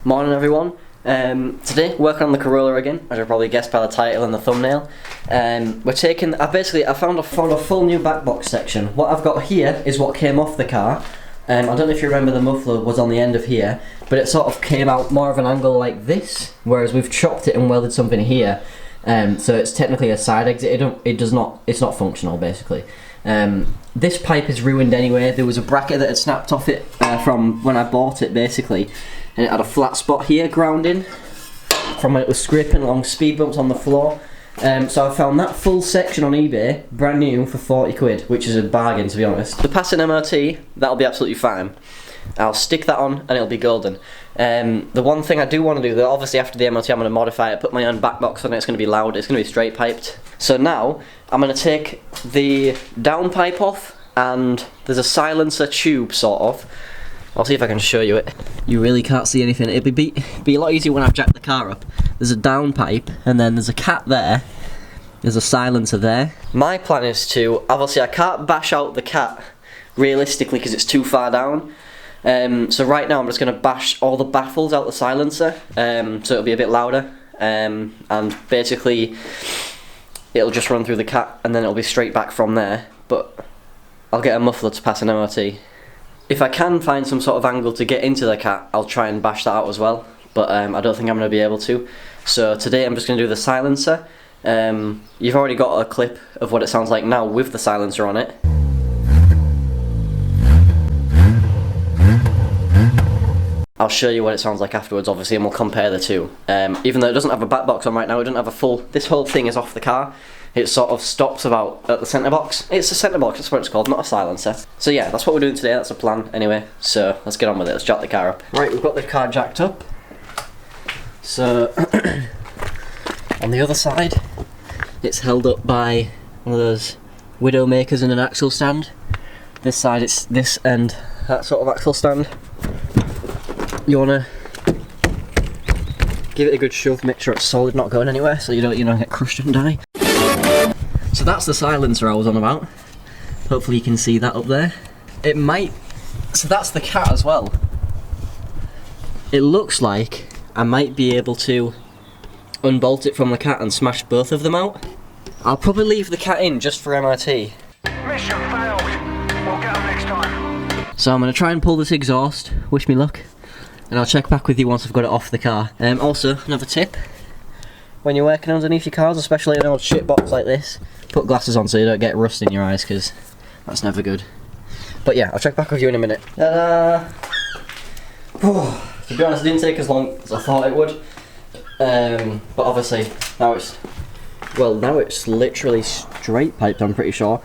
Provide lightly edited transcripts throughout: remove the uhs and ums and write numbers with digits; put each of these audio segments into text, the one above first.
Morning everyone. Today working on the Corolla again, as you'll probably guessed by the title and the thumbnail. We're taking. I found a full new back box section. What I've got here is what came off the car. I don't know if you remember the muffler was on the end of here, but it sort of came out more of an angle like this, whereas we've chopped it and welded something here. So it's technically a side exit. It's not functional basically. This pipe is ruined anyway. There was a bracket that had snapped off it from when I bought it basically, and it had a flat spot here grounding from when it was scraping along speed bumps on the floor. So I found that full section on eBay, brand new, for 40 quid, which is a bargain to be honest. The passing MOT, that'll be absolutely fine. I'll stick that on and it'll be golden. The one thing I do want to do, though, obviously after the MOT I'm going to modify it, put my own back box on it. It's going to be loud, it's going to be straight piped. So now I'm going to take the down pipe off, and there's a silencer tube sort of. I'll see if I can show you it. You really can't see anything. It'd be a lot easier when I've jacked the car up. There's a down pipe, and then there's a cat there. There's a silencer there. My plan is to, obviously I can't bash out the cat realistically because it's too far down. So right now I'm just going to bash all the baffles out the silencer, so it'll be a bit louder, and basically it'll just run through the cat and then it'll be straight back from there, but I'll get a muffler to pass an MOT. If I can find some sort of angle to get into the cat, I'll try and bash that out as well, but I don't think I'm going to be able to. So today I'm just going to do the silencer. You've already got a clip of what it sounds like now with the silencer on it. I'll show you what it sounds like afterwards, obviously, and we'll compare the two. Even though it doesn't have a back box on right now, it doesn't have a full... This whole thing is off the car. It sort of stops about at the centre box. It's a centre box, that's what it's called, not a silencer. So yeah, that's what we're doing today, that's the plan anyway. So let's get on with it, let's jack the car up. Right, we've got the car jacked up. So, on the other side, it's held up by one of those Widowmakers and an axle stand. This side, it's this and that sort of axle stand. You wanna give it a good shove, make sure it's solid, not going anywhere, so you don't get crushed and die. So that's the silencer I was on about. Hopefully you can see that up there. It might. So that's the cat as well. It looks like I might be able to unbolt it from the cat and smash both of them out. I'll probably leave the cat in just for MOT. Mission failed. We'll get them next time. So I'm gonna try and pull this exhaust. Wish me luck. And I'll check back with you once I've got it off the car. Also, another tip. When you're working underneath your cars, especially in an old shit box like this, put glasses on so you don't get rust in your eyes, because that's never good. But yeah, I'll check back with you in a minute. Ta-da! To be honest, it didn't take as long as I thought it would. But obviously, now it's literally straight piped, I'm pretty sure.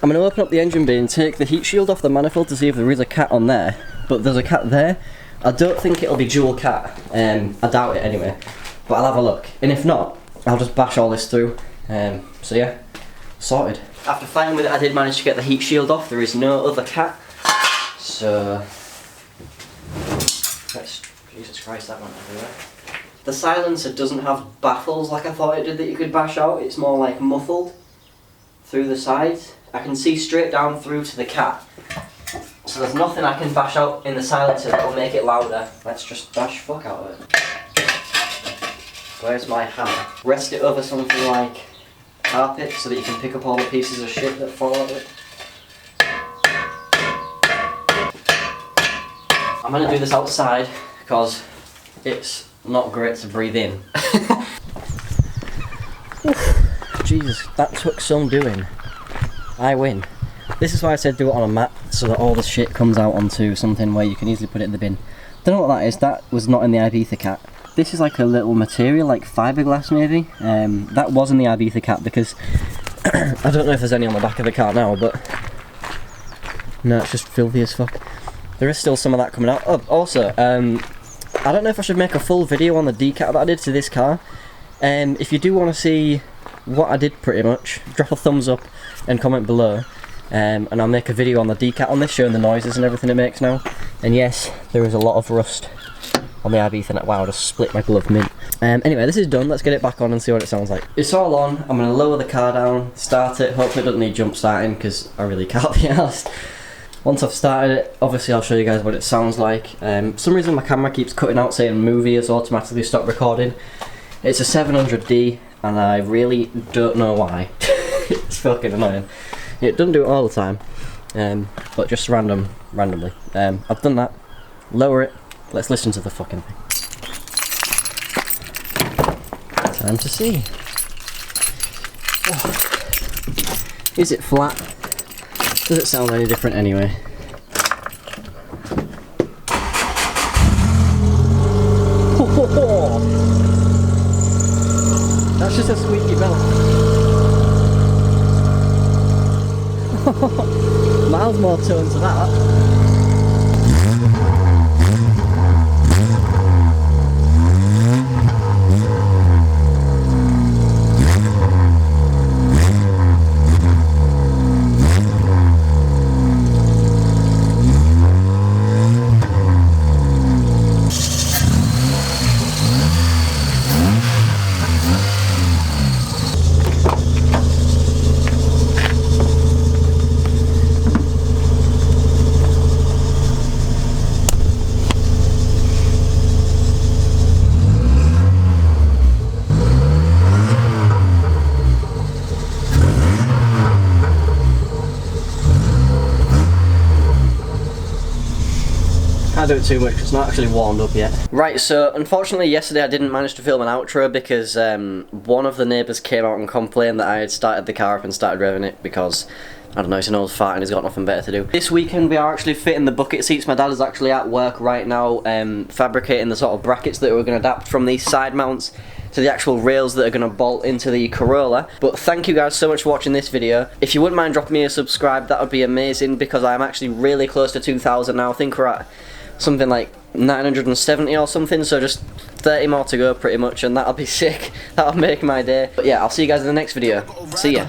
I'm going to open up the engine bay and take the heat shield off the manifold to see if there is a cat on there. But there's a cat there. I don't think it'll be dual cat. I doubt it anyway. But I'll have a look. And if not, I'll just bash all this through. So yeah, sorted. After fighting with it, I did manage to get the heat shield off. There is no other cat. So... Jesus Christ, that went everywhere. The silencer doesn't have baffles like I thought it did that you could bash out. It's more like muffled through the sides. I can see straight down through to the cat. So there's nothing I can bash out in the silencer that will make it louder. Let's just bash fuck out of it. Where's my hammer? Rest it over something like carpet so that you can pick up all the pieces of shit that fall out of it. I'm going to do this outside because it's not great to breathe in. Jesus, that took some doing. I win. This is why I said do it on a mat, so that all the shit comes out onto something where you can easily put it in the bin. Don't know what that is, that was not in the Ibiza cat. This is like a little material, like fiberglass maybe. That was in the Ibiza cat because I don't know if there's any on the back of the car now, but no, it's just filthy as fuck. There is still some of that coming out. Oh, also, I don't know if I should make a full video on the Decat that I did to this car. If you do want to see what I did pretty much, drop a thumbs up and comment below. And I'll make a video on the Decat on this, showing the noises and everything it makes now. And yes, there is a lot of rust on the Ibiza. Wow, I just split my glove mint. Anyway, this is done. Let's get it back on and see what it sounds like. It's all on. I'm going to lower the car down, start it. Hopefully it doesn't need jump starting because I really can't be arsed. once I've started it, obviously I'll show you guys what it sounds like. For some reason my camera keeps cutting out saying movie has automatically stopped recording. It's a 700D and I really don't know why. It's fucking annoying. It doesn't do it all the time, but just randomly. I've done that. Lower it. Let's listen to the fucking thing. Time to see. Oh. Is it flat? Does it sound any different anyway? That's just a squeaky bell. Miles more tone to that. Can't do it too much because it's not actually warmed up yet. Right, so unfortunately yesterday I didn't manage to film an outro because one of the neighbours came out and complained that I had started the car up and started revving it because, I don't know, he's an old fart and he's got nothing better to do. This weekend we are actually fitting the bucket seats. My dad is actually at work right now fabricating the sort of brackets that we're going to adapt from these side mounts to the actual rails that are going to bolt into the Corolla. But thank you guys so much for watching this video. If you wouldn't mind dropping me a subscribe, that would be amazing because I'm actually really close to 2,000 now. I think we're at something like 970 or something, so just 30 more to go pretty much, and that'll be sick. That'll make my day. But yeah, I'll see you guys in the next video. See ya.